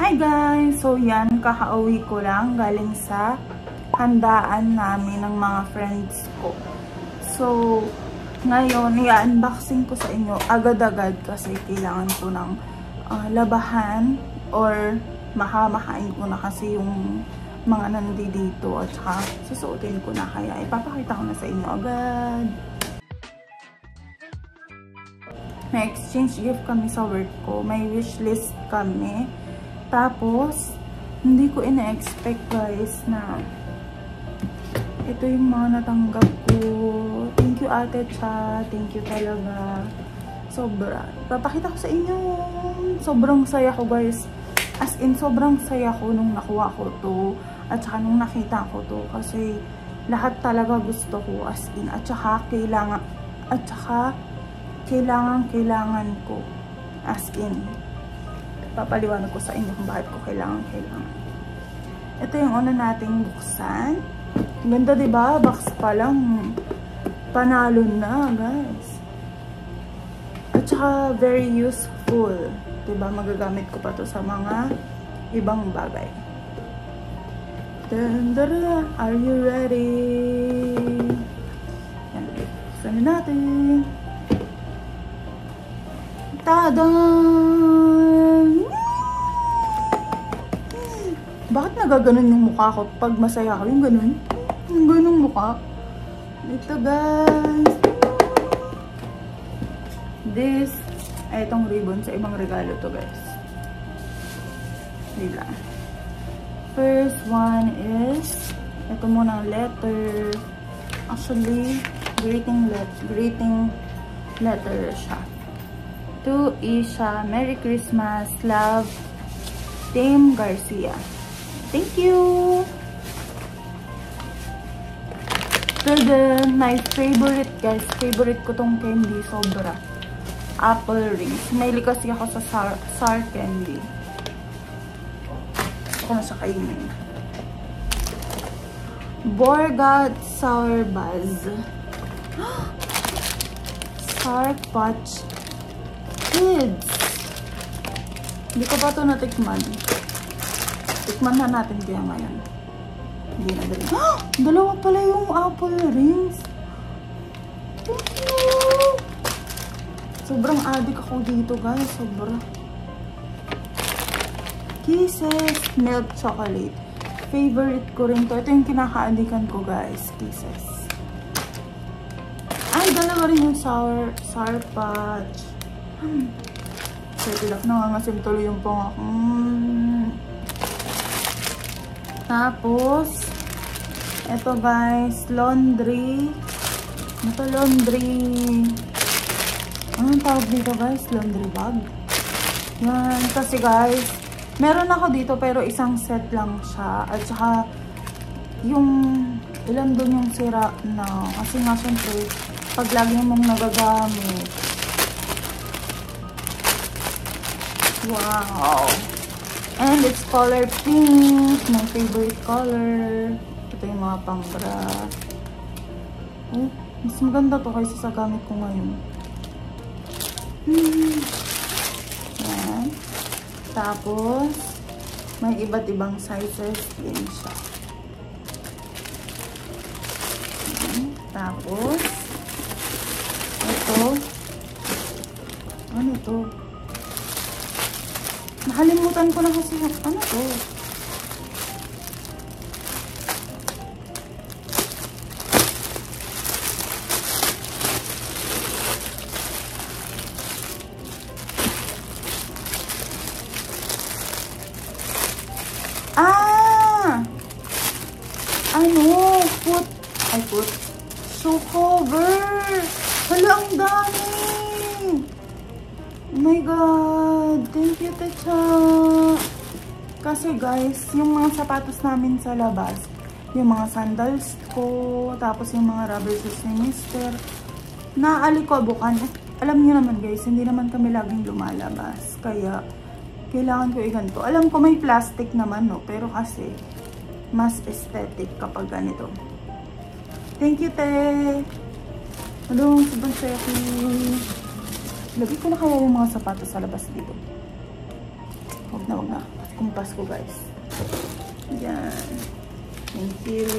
Hi guys! So yan, kakauwi ko lang galing sa handaan namin ng mga friends ko. So, ngayon, i-unboxing ko sa inyo agad-agad kasi kailangan ko ng labahan or mahamahain ko na kasi yung mga nandito at saka susuotin ko na, kaya ipapakita ko na sa inyo agad. May exchange gift kami sa work ko. May wishlist kami. Tapos, hindi ko ina-expect guys na ito yung mga natanggap ko. Thank you Ate Cha. Thank you talaga. Sobra. Papakita ko sa inyo. Sobrang saya ko guys. As in, sobrang saya ko nung nakuha ko to. At saka nung nakita ko to. Kasi lahat talaga gusto ko. As in. At saka kailangan ko. As in. Papaliwanag ko sa inyo kung bakit ko kailangan. Ito yung una nating buksan. Ganda diba? Box pa lang. Panalo na guys. At saka very useful. Diba? Magagamit ko pa to sa mga ibang bagay. Tandara! Are you ready? Yan. Buksan na natin. Tadaan! Bakit nagaganon yung mukha ko pag masaya ako? Yung ganun? Yung ganun mukha. Ito guys. This, ay itong ribbon sa ibang regalo to guys. Dila. First one is, ito muna ang letter. Actually, greeting letter siya. To Isha, Merry Christmas, love, Tim Garcia. Thank you! Then, my favorite guys, favorite ko tong candy, sobra. Apple rings. Mahilig kasi ako sa sour candy. Ako na siya kainin. Borgat Sour Buzz. Sour Patch Kids. Hindi ko pa ito natikman. Tikman na natin kaya ngayon. Hindi na dali. Dalawa pala yung apple rings. Thank you! Sobrang addict ako dito guys. Sobra. Kisses milk chocolate. Favorite ko rin to. Ito yung kinaka-addikan ko guys. Kisses. Ay, dalawa rin yung sour patch. Setilak, nangangasim tuloy yung pong ako. Tapos, eto guys, laundry. Ito laundry. Anong tawag dito guys? Laundry bag. Yan, kasi guys, meron ako dito pero isang set lang siya. At saka, yung ilan doon yung sira na. Kasi nga syempre, pag lagi mong nagagamit. Wow! And it's color pink. My favorite color. Ito yung mga pang-bra. Oh, mas maganda to kaysa sa gamit ko ngayon. Yan. Tapos, may iba't ibang sizes din siya. Yan. Tapos, ito. Ano to? Nakalimutan ko na kasi ano to. Ano? Put. Shoe cover. Hala, ang dami. Oh my God. Thank you, Techa. Kasi guys, yung mga sapatos namin sa labas, yung mga sandals ko, tapos yung mga rubber shoes ni Mister, naalikobukan. Alam niyo naman guys, hindi naman kami laging lumalabas. Kaya, kailangan ko iganto. Alam ko may plastic naman, no? Pero kasi, mas aesthetic kapag ganito. Thank you, Te. Hello, sobrang saya ko. Lagay ko na kaya yung mga sapatos sa labas dito. Huwag na. kung Pasko, guys. Yan. Thank you.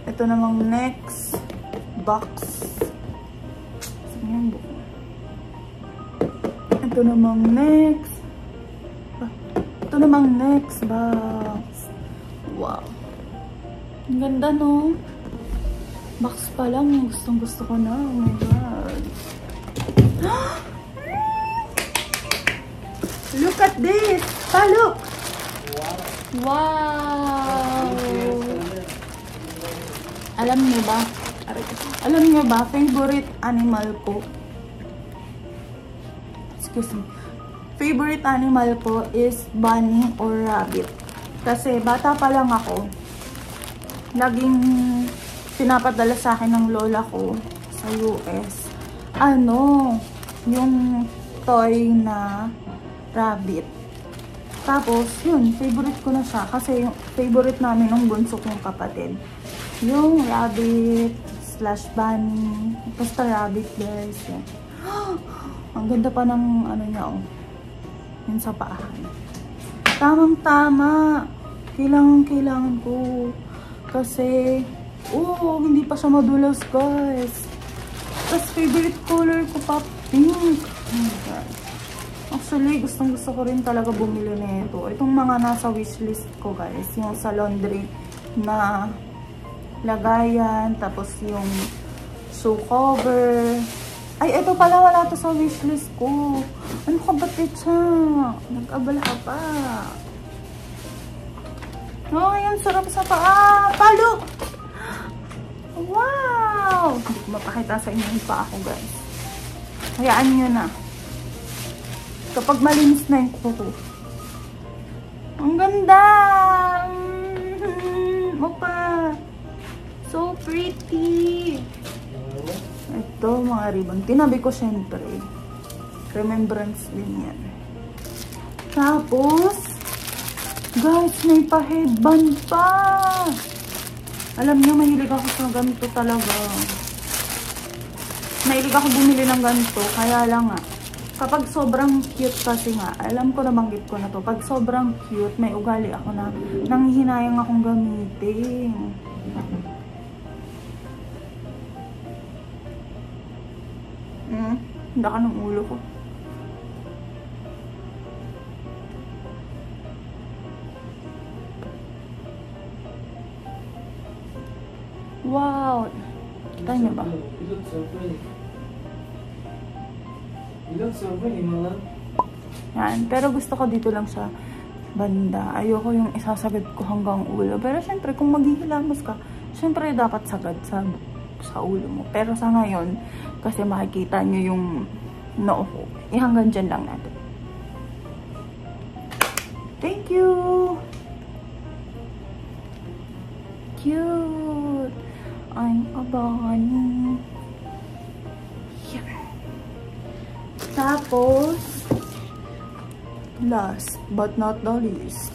Ito namang next box. Ito namang next. Ito namang next box. Wow. Ang ganda, no? Box pa lang. Gustong gusto ko na. Oh my God. Look at this. Look. Wow. Alam niyo ba? Alam niyo ba, favorite animal ko? Excuse me. Favorite animal ko is bunny or rabbit. Kasi bata pa lang ako, laging pinapadala sa akin ng lola ko sa US. Yung toy na rabbit. Tapos, yun, favorite ko na siya. Kasi yung favorite namin ng bunso kong kapatid. Yung rabbit / bunny. Basta rabbit, guys. Yan. Ang ganda pa ng niya, oh. Yun sa paahan. Tamang-tama. Kailangan ko. Kasi, hindi pa siya madulas, guys. Tapos, favorite color ko pa, pink. Oh my God. Actually, gustong-gusto ko rin talaga bumili nito. Itong mga nasa wishlist ko, guys. Yung sa laundry na lagayan, tapos yung shoe cover. Ay, ito pala, wala to sa wishlist ko. Ano ka ba, Techa? Nag-abala ka pa. Ang sarap sa paa. Palo! Wow! Hindi ko mapakita sa inyo yung paa ko, guys. Hayaan nyo na. Kapag malinis na yung kuko. Ang ganda! Opa! So pretty! Ito, mga ribbon. Tinabi ko syempre. Remembrance din yan. Tapos, guys, may pa-headband pa! Alam niyo, mahilig ako sa ganito talaga. Mahilig ako bumili ng ganito. Kaya lang nga, kapag sobrang cute kasi nga, alam ko, nabanggit ko na to. Pag sobrang cute, may ugali ako na nanghihinayang akong gamitin. Handa ka ng ulo ko. Wow! Kita niyo ba? Yan. Pero gusto ko dito lang sa banda. Ayoko yung isasagad ko hanggang ulo. Pero syempre, kung maghihilamos ka, syempre dapat sagad sa ulo mo. Pero sa ngayon, kasi makikita nyo yung noo ko. Hanggang dyan lang natin. Thank you! Cute! I'm a bunny. Yeah. Tapos, last but not the least,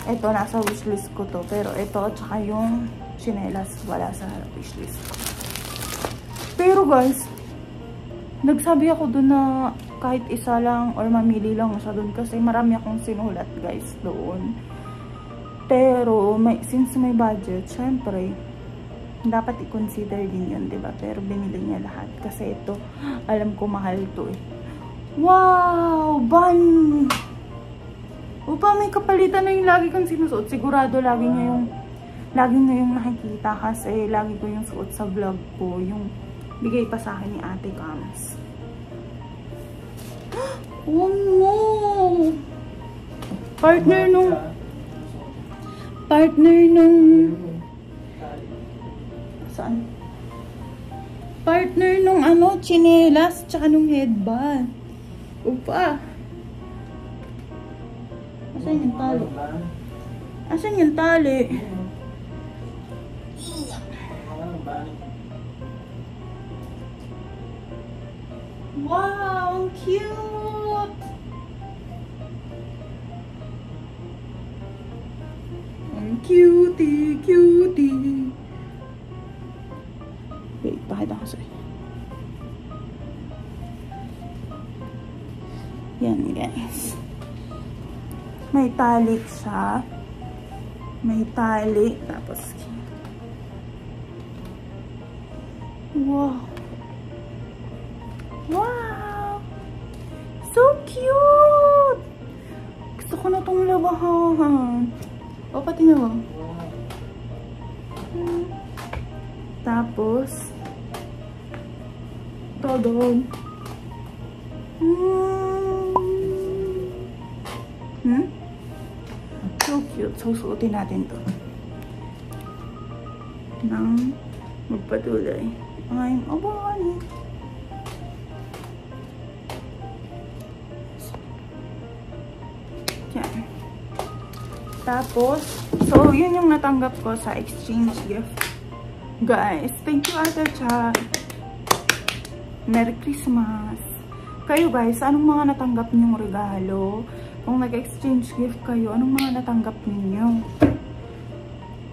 ito, nasa wishlist ko to. Pero ito, tsaka yung chinelas, wala sa wishlist ko. Pero guys, nagsabi ako dun na kahit isa lang or mamili lang siya dun kasi marami akong sinulat, guys, doon. Pero, since may budget, syempre, dapat i-consider din yun, diba? Pero binili niya lahat. Kasi ito, alam ko mahal to eh. Wow! Bunny! Upa, may kapalitan na yung lagi kong sinusuot. Sigurado lagi niya yung nakikita kasi lagi ko yung suot sa vlog ko. Yung bigay pa sa akin ni Ate Kams. Oh no! Partner nung saan? Partner nung chinelas tsaka nung headband. Upa. Asan yung tali? Asan yung tali? Wow, ang cute! Ang cutie. Wait, pakita ko sa'yo. Yan, guys. May tali siya. May tali. Tapos, wow. Wow! So cute! Gusto ko na itong labahan. O, pati na ba? Tapos, ito doon. So cute. Susuotin natin to nang magpatuloy. I'm a bunny. Yan. Tapos, so yun yung natanggap ko sa exchange gift. Guys, thank you Ate Cha. Merry Christmas. Kayo guys, anong mga natanggap niyong regalo? Kung nag-exchange gift kayo, anong mga natanggap ninyo?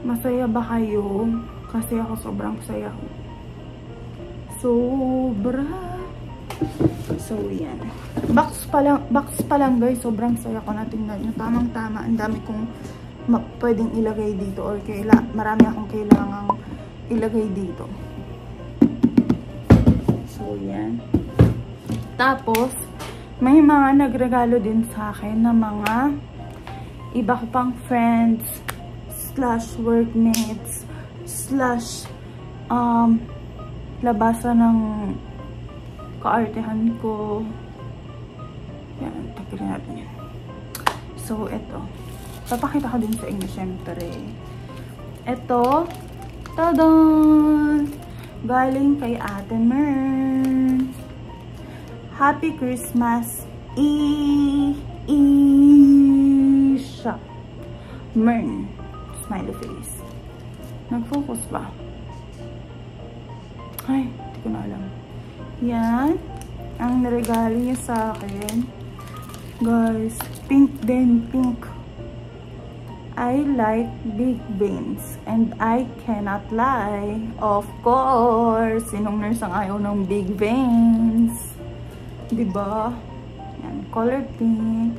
Masaya ba kayo? Kasi ako sobrang saya. Sobra. So, yan. Box pa lang guys, sobrang saya ko na tingnan nyo. Tamang-tama, ang dami kong pwedeng ilagay dito or marami akong kailangang ilagay dito. So, yan. Tapos, may mga nagregalo din sa akin na mga iba ko pang friends / workmates / labasan ng kaartehan ko. Yan, tagpirin natin yan. So, ito. Papakita ko din sa inyo, syempre. Ito. Tadaan! Galing kay Ate Mern. Happy Christmas, Isha. Mern. Smiley face. Nag-focus ba? Ay, hindi ko na alam. Yan. Ang naregalo niya sa akin. Guys, pink din, pink. I like big veins. And I cannot lie. Of course. Sinong nurse ang ayaw ng big veins? Diba? Yan, color pink.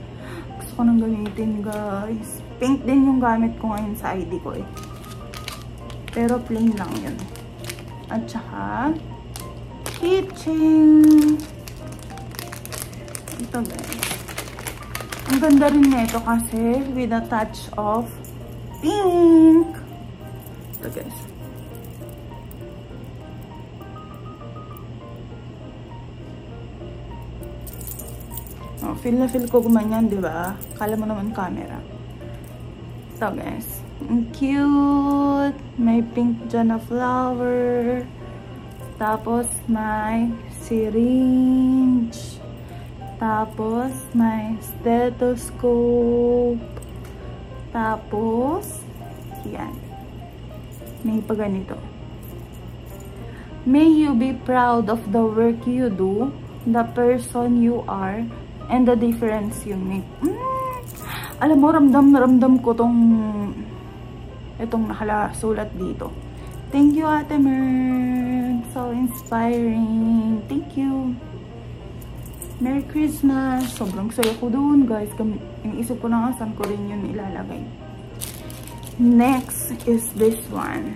Gusto ko nang gamitin, guys. Pink din yung gamit ko ngayon sa ID ko eh. Pero plain lang yun. At saka, keychain. Ito guys. Ang ganda rin nito kasi with a touch of pink. Ito guys. Oh, feel na feel ko gumanyan, di ba? Kala mo naman camera. Ito guys. Ang cute. May pink dyan na flower. Tapos may syringe. Tapos may stethoscope. Tapos yan. May pa ganito. May you be proud of the work you do, the person you are, and the difference you make. Alam mo, ramdam na ramdam ko itong nakalasulat dito. Thank you, Ate Mern. So inspiring. Thank you. Merry Christmas. Sobrang saya ko dun, guys. Iniisip ko na nga saan ko rin yun ilalagay. Next is this one.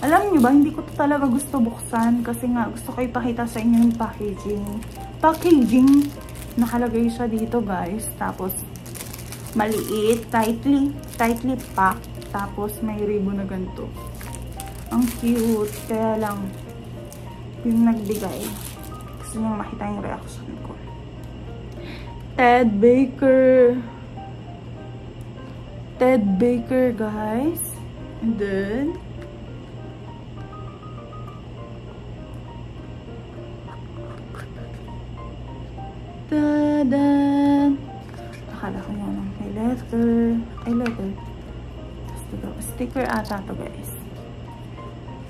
Alam nyo ba, hindi ko to talaga gusto buksan kasi nga gusto ko ipakita sa inyo yung packaging. Nakalagay siya dito, guys. Tapos, maliit, tightly packed. Tapos, may ribbon na ganito. Ang cute. Kaya lang, yung nagbigay. Gusto nyo makita yung reaction ko. Ted Baker, guys. And then, tadan! Akala ko yan ang may letter. Sticker ata to, guys.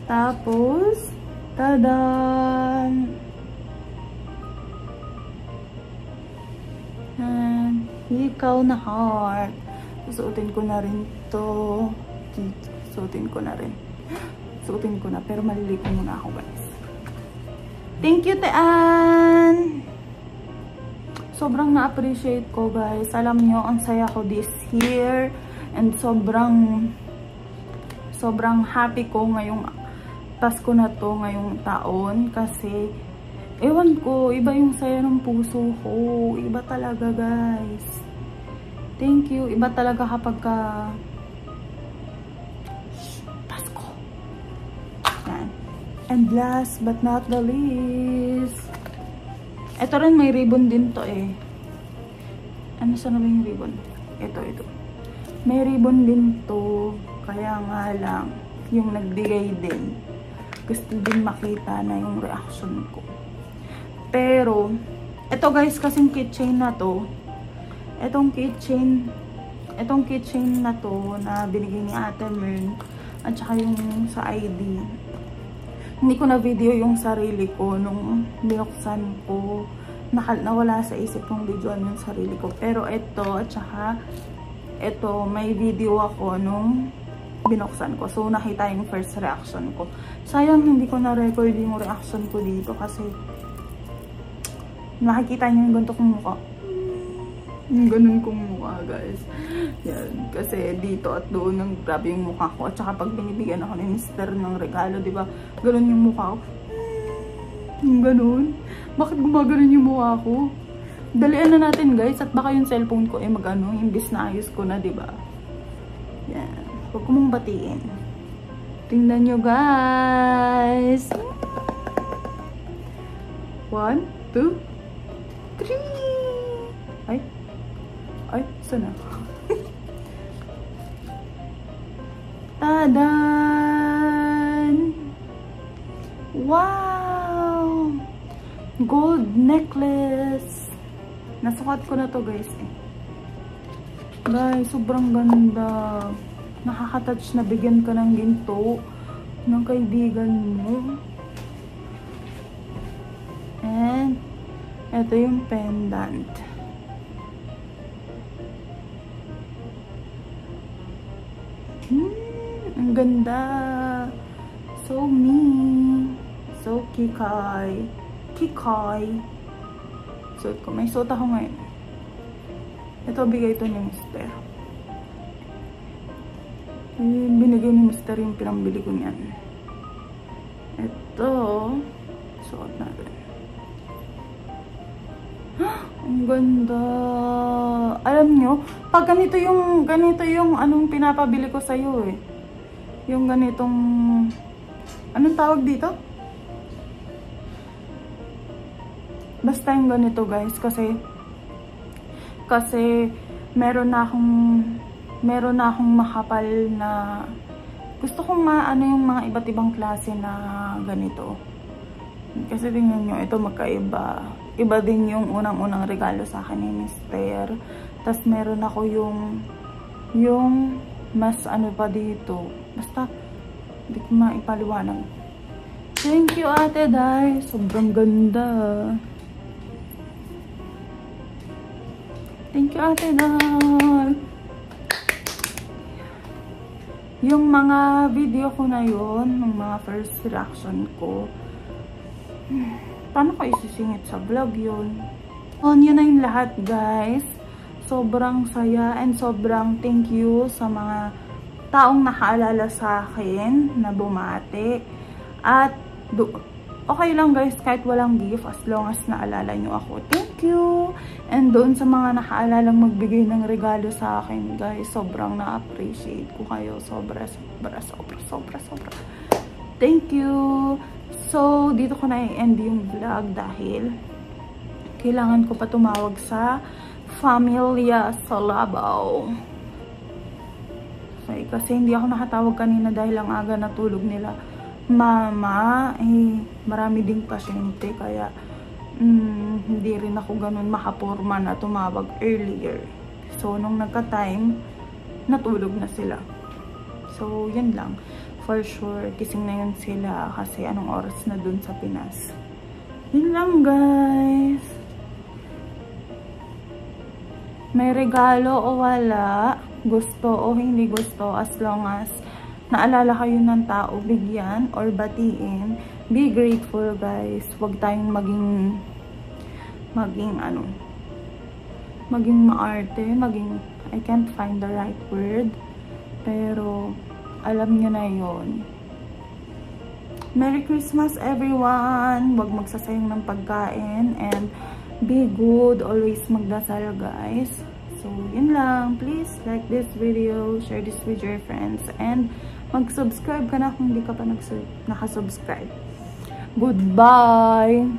Tapos, tadan! And, ikaw na heart. Susuotin ko na rin to. Susuotin ko na. Pero maliligo muna ako, guys. Thank you, Tean! sobrang na-appreciate ko, guys. Alam nyo, ang saya ko this year. And sobrang happy ko ngayong Pasko na to, ngayong taon. Kasi, ewan ko, iba yung saya ng puso ko. Iba talaga, guys. Thank you. Iba talaga kapag Pasko. Yan. And last but not the least, ito rin, may ribbon din to eh. Ano sana ba yung ribbon? Ito. May ribbon din to. Kaya nga lang, yung nagbigay din. Gusto din makita na yung reaction ko. Pero, ito guys, kasing keychain na to. Itong keychain na to na binigay ni Ate Mern. At saka yung sa ID. Hindi ko na video yung sarili ko nung binuksan ko. Nawala sa isip kong videoan yung sarili ko. Pero ito, at saka ito, may video ako nung binuksan ko. So, nakita yung first reaction ko. Sayang, hindi ko na-record yung reaction ko dito kasi nakikita niyo yung ganito kong mukha. Yung ganun kong mukha, guys. Yan. Kasi dito at doon, nang grabe yung mukha ko. At saka pag binibigyan ako ni Mr. ng regalo, diba? Ganun yung mukha ko. Yung ganun. Bakit gumaganon yung mukha ko? Dalian na natin, guys. At baka yung cellphone ko mag-ano, imbis na ayos ko na, diba? Yan. Huwag ko mong batiin. Tingnan nyo, guys. 1, 2, 3. Ay, sana. Tadan! Wow! Gold necklace. Nasukat ko na to, guys. Guys, sobrang ganda. Nakaka-touch na bigyan ka ng ginto ng kaibigan mo. And, ito yung pendant. Ang ganda. So me. So kikay. Suot ko. May suot ako ngayon. Ito, bigay ito ni Mr. Binigay ni Mr. yung pinambili ko niyan. Ito. Suot natin. Ang ganda. Alam nyo, pag ganito yung anong pinapabili ko sa'yo eh. Yung ganitong, anong tawag dito? Basta yung ganito, guys, kasi meron na akong makapal na, gusto kong maano yung mga iba't ibang klase na ganito. Kasi tingnan nyo, ito magkaiba. Iba din yung unang-unang regalo sa akin ni Mr. Tapos meron ako yung mas ano pa dito. Basta, hindi ko maipaliwanag. Thank you, Ate Day. Sobrang ganda. Thank you, Ate Day. Yung mga video ko na yun, yung mga first reaction ko, paano ko isisingit sa vlog yun? Yun na yung lahat, guys. Sobrang saya and sobrang thank you sa mga taong nakaalala sa akin na bumati. At okay lang, guys, kahit walang gift as long as naalala nyo ako. Thank you! And doon sa mga nakaalalang magbigay ng regalo sa akin, guys, sobrang na-appreciate ko kayo. Sobra. Thank you! So, dito ko na i-end yung vlog dahil kailangan ko pa tumawag sa Familia Salabaw. Okay, kasi hindi ako nakatawag kanina dahil ang aga natulog nila. Mama, marami ding pasyente kaya hindi rin ako ganun makaporma na tumawag earlier. So, nung nagka-time, natulog na sila. So, yun lang. For sure, gising na yun sila kasi anong oras na dun sa Pinas. Yun lang, guys. May regalo o wala, gusto o hindi gusto, as long as naalala kayo ng tao, bigyan or batiin, be grateful, guys. Huwag tayong maging maging maarte, maging, I can't find the right word, pero alam nyo na yon. Merry Christmas everyone! Huwag magsasayang ng pagkain and be good, always magdasal guys. So yun lang, please like this video, share this with your friends, and mag-subscribe ka na kung hindi ka pa nakasubscribe. Goodbye!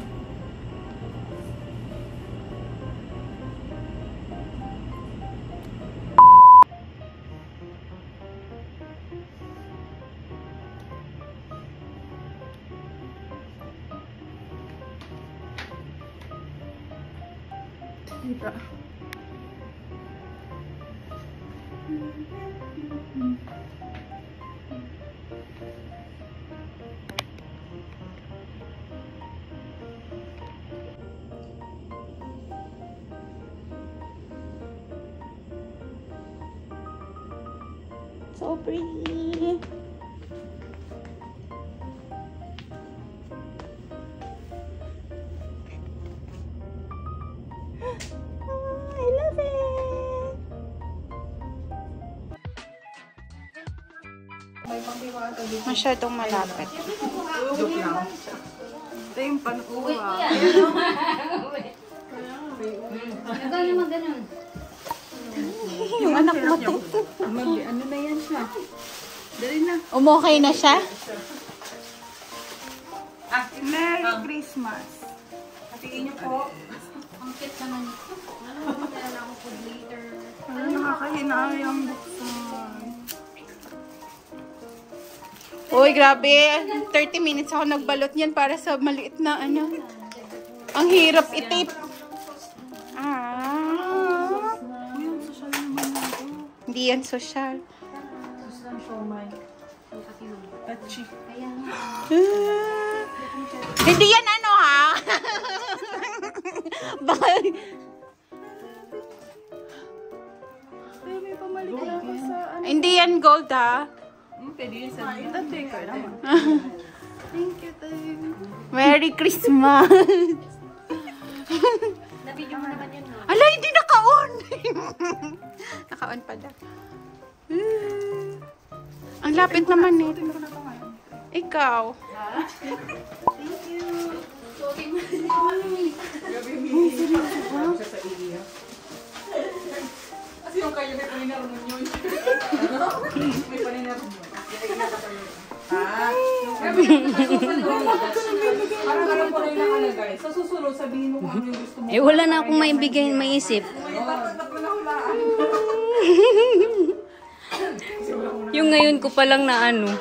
Diba? So pretty. I love it. Masyadong malapit. Ito yung pan-uwa. Ikaw naman ganun. Yung anak mo. Ano na yan siya? Dali na. Umokay na siya? Merry Christmas. Hatiin niyo po. Ang cute naman. Meron ako food later. Nakakahinayang buksan. Uy, grabe. 30 minutes ako nagbalot niyan para sa maliit na ano. Ang hirap i-tape. Hindi yan social. Touchy. Hindi yan ano ha. Bakit? Hindi yan gold ha. Pwede yun sa thank you, thank you. Merry Christmas. Na-video mo naman yun, no? Ala, hindi naka-on. Naka-on pa daw. Ang lapit naman eh. Ikaw. Thank you. Kasi yung kayo may paninar mo yun. May paninar mo. Parang alam ko na yung nakalagay. Sa susunod, sabihin mo kung ano yung gusto mo. Eh, wala na akong maibigay, maisip. Yung ngayon ko pa lang na ano.